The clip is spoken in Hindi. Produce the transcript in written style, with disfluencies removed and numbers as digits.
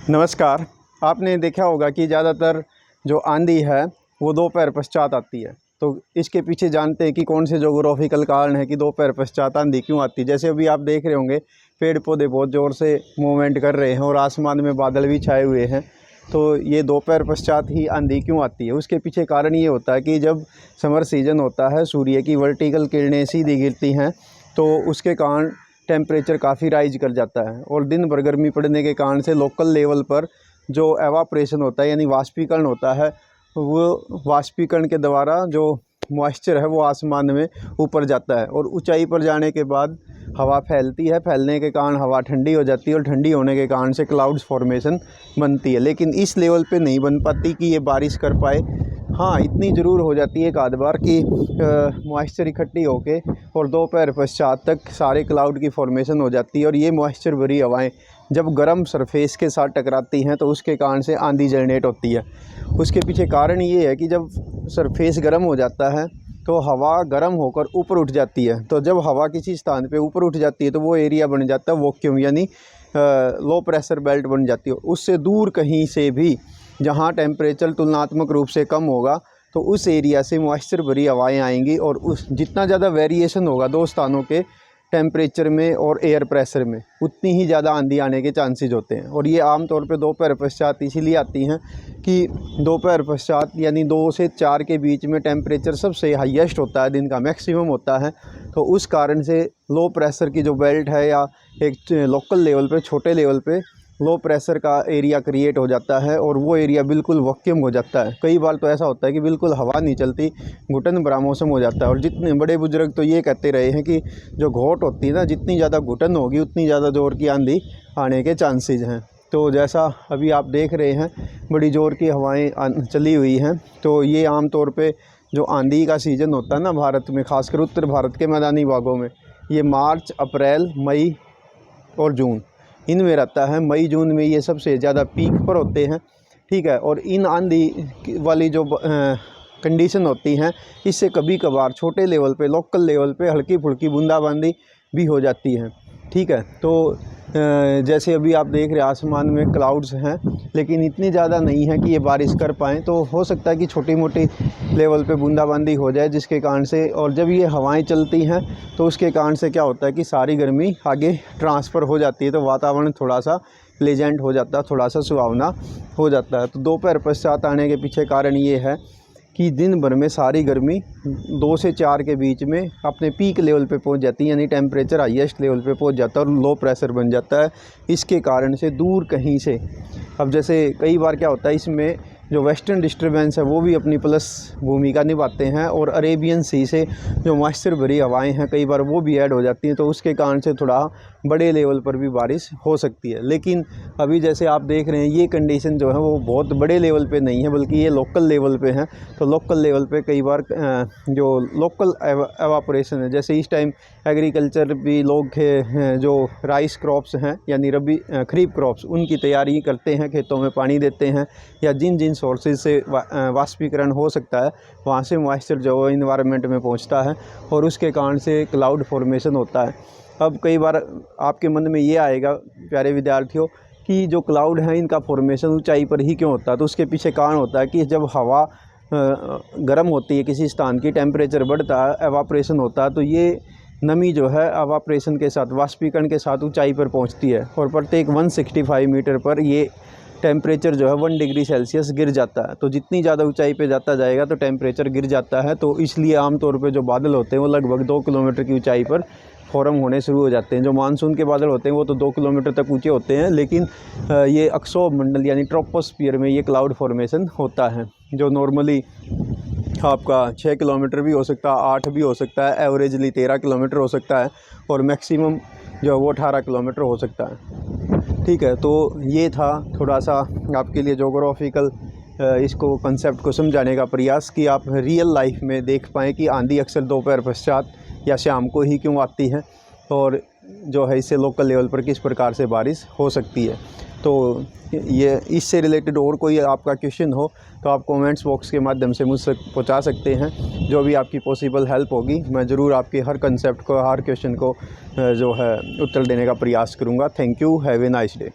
नमस्कार। आपने देखा होगा कि ज़्यादातर जो आंधी है वो दोपहर पश्चात आती है। तो इसके पीछे जानते हैं कि कौन से ज्योग्राफिकल कारण है कि दोपहर पश्चात आंधी क्यों आती है। जैसे अभी आप देख रहे होंगे पेड़ पौधे बहुत ज़ोर से मूवमेंट कर रहे हैं और आसमान में बादल भी छाए हुए हैं। तो ये दोपहर पश्चात ही आंधी क्यों आती है, उसके पीछे कारण ये होता है कि जब समर सीज़न होता है, सूर्य की वर्टिकल किरणें सीधी गिरती हैं तो उसके कारण टेम्परेचर काफ़ी राइज कर जाता है और दिन भर गर्मी पड़ने के कारण से लोकल लेवल पर जो एवाप्रेशन होता है यानी वाष्पीकरण होता है, वो वाष्पीकरण के द्वारा जो मॉइस्चर है वो आसमान में ऊपर जाता है और ऊंचाई पर जाने के बाद हवा फैलती है। फैलने के कारण हवा ठंडी हो जाती है और ठंडी होने के कारण से क्लाउड्स फॉर्मेशन बनती है। लेकिन इस लेवल पे नहीं बन पाती कि ये बारिश कर पाए। हाँ, इतनी ज़रूर हो जाती है एक आध बार कि मॉइस्चर इकट्ठी होके और दोपहर पश्चात तक सारे क्लाउड की फॉर्मेशन हो जाती है और ये मॉइस्चर भरी हवाएं जब गर्म सरफेस के साथ टकराती हैं तो उसके कारण से आंधी जनरेट होती है। उसके पीछे कारण ये है कि जब सरफेस गर्म हो जाता है तो हवा गर्म होकर ऊपर उठ जाती है। तो जब हवा किसी स्थान पे ऊपर उठ जाती है तो वो एरिया बन जाता है वैक्यूम यानी लो प्रेशर बेल्ट बन जाती है। उससे दूर कहीं से भी जहाँ टेम्परेचर तुलनात्मक रूप से कम होगा तो उस एरिया से मॉइस्चर भरी हवाएं आएंगी और उस जितना ज़्यादा वेरिएशन होगा दो स्थानों के टेम्परेचर में और एयर प्रेशर में, उतनी ही ज़्यादा आंधी आने के चांसेस होते हैं। और ये आमतौर पे दोपहर पश्चात इसीलिए आती हैं कि दोपहर पश्चात यानी 2 से 4 के बीच में टेम्परेचर सबसे हाईएस्ट होता है, दिन का मैक्सिमम होता है। तो उस कारण से लो प्रेशर की जो बेल्ट है या एक लोकल लेवल पे छोटे लेवल पे लो प्रेशर का एरिया क्रिएट हो जाता है और वो एरिया बिल्कुल वैक्यूम हो जाता है। कई बार तो ऐसा होता है कि बिल्कुल हवा नहीं चलती, घुटन भरा मौसम हो जाता है। और जितने बड़े बुजुर्ग तो ये कहते रहे हैं कि जो घोट होती है ना, जितनी ज़्यादा घुटन होगी उतनी ज़्यादा ज़ोर की आंधी आने के चांसेस हैं। तो जैसा अभी आप देख रहे हैं बड़ी ज़ोर की हवाएँ चली हुई हैं। तो ये आम तौर पर जो आंधी का सीज़न होता है ना भारत में, खासकर उत्तर भारत के मैदानी भागों में, ये मार्च, अप्रैल, मई और जून इनमें रहता है। मई जून में ये सबसे ज़्यादा पीक पर होते हैं, ठीक है। और इन आंधी वाली जो कंडीशन होती हैं इससे कभी कभार छोटे लेवल पे लोकल लेवल पे हल्की फुल्की बूंदाबांदी भी हो जाती है, ठीक है। तो जैसे अभी आप देख रहे हैं आसमान में क्लाउड्स हैं लेकिन इतनी ज़्यादा नहीं है कि ये बारिश कर पाएँ। तो हो सकता है कि छोटी मोटी लेवल पे बूंदाबांदी हो जाए जिसके कारण से, और जब ये हवाएं चलती हैं तो उसके कारण से क्या होता है कि सारी गर्मी आगे ट्रांसफ़र हो जाती है। तो वातावरण थोड़ा सा प्लेजेंट हो जाता है, थोड़ा सा सुहावना हो जाता है। तो दोपहर पश्चात आने के पीछे कारण ये है कि दिन भर में सारी गर्मी 2 से 4 के बीच में अपने पीक लेवल पे पहुंच जाती है, यानी टेम्परेचर हाईएस्ट लेवल पे पहुंच जाता है और लो प्रेशर बन जाता है। इसके कारण से दूर कहीं से, अब जैसे कई बार क्या होता है इसमें जो वेस्टर्न डिस्टर्बेंस है वो भी अपनी प्लस भूमिका निभाते हैं और अरेबियन सी से जो मॉइस्चर भरी हवाएं हैं कई बार वो भी ऐड हो जाती हैं। तो उसके कारण से थोड़ा बड़े लेवल पर भी बारिश हो सकती है। लेकिन अभी जैसे आप देख रहे हैं ये कंडीशन जो है वो बहुत बड़े लेवल पे नहीं है बल्कि ये लोकल लेवल पे है। तो लोकल लेवल पे कई बार जो लोकल एवापोरेशन है, जैसे इस टाइम एग्रीकल्चर भी लोग जो राइस क्रॉप्स हैं यानी रबी खरीफ क्रॉप्स उनकी तैयारी करते हैं, खेतों में पानी देते हैं या जिन जिन सोर्सेज से वाष्पीकरण हो सकता है वहाँ से मॉइस्चर जो इन्वायरमेंट में पहुँचता है और उसके कारण से क्लाउड फॉर्मेशन होता है। अब कई बार आपके मन में ये आएगा प्यारे विद्यार्थियों कि जो क्लाउड है इनका फॉर्मेशन ऊंचाई पर ही क्यों होता है। तो उसके पीछे कारण होता है कि जब हवा गर्म होती है किसी स्थान की, टेम्परेचर बढ़ता है, एवापोरेशन होता है, तो ये नमी जो है एवापोरेशन के साथ वाष्पीकरण के साथ ऊंचाई पर पहुंचती है और प्रत्येक 165 मीटर पर ये टेम्परेचर जो है 1 डिग्री सेल्सियस गिर जाता है। तो जितनी ज़्यादा ऊंचाई पे जाता जाएगा तो टेम्परेचर गिर जाता है। तो इसलिए आमतौर पे जो बादल होते हैं वो लगभग 2 किलोमीटर की ऊंचाई पर फॉर्म होने शुरू हो जाते हैं। जो मानसून के बादल होते हैं वो तो 2 किलोमीटर तक ऊंचे होते हैं, लेकिन ये अक्षोभ मंडल यानी ट्रोपोस्फियर में ये क्लाउड फॉर्मेशन होता है जो नॉर्मली आपका 6 किलोमीटर भी हो सकता है, 8 भी हो सकता है, एवरेजली 13 किलोमीटर हो सकता है और मैक्सिमम जो है वो 18 किलोमीटर हो सकता है, ठीक है। तो ये था थोड़ा सा आपके लिए ज्योग्राफिकल इसको कंसेप्ट को समझाने का प्रयास कि आप रियल लाइफ में देख पाएँ कि आंधी अक्सर दोपहर पश्चात या शाम को ही क्यों आती है और जो है इससे लोकल लेवल पर किस प्रकार से बारिश हो सकती है। तो ये इससे रिलेटेड और कोई आपका क्वेश्चन हो तो आप कमेंट्स बॉक्स के माध्यम से मुझसे पहुंचा सकते हैं। जो भी आपकी पॉसिबल हेल्प होगी मैं ज़रूर आपके हर कंसेप्ट को, हर क्वेश्चन को जो है उत्तर देने का प्रयास करूंगा। Thank you, have a nice day.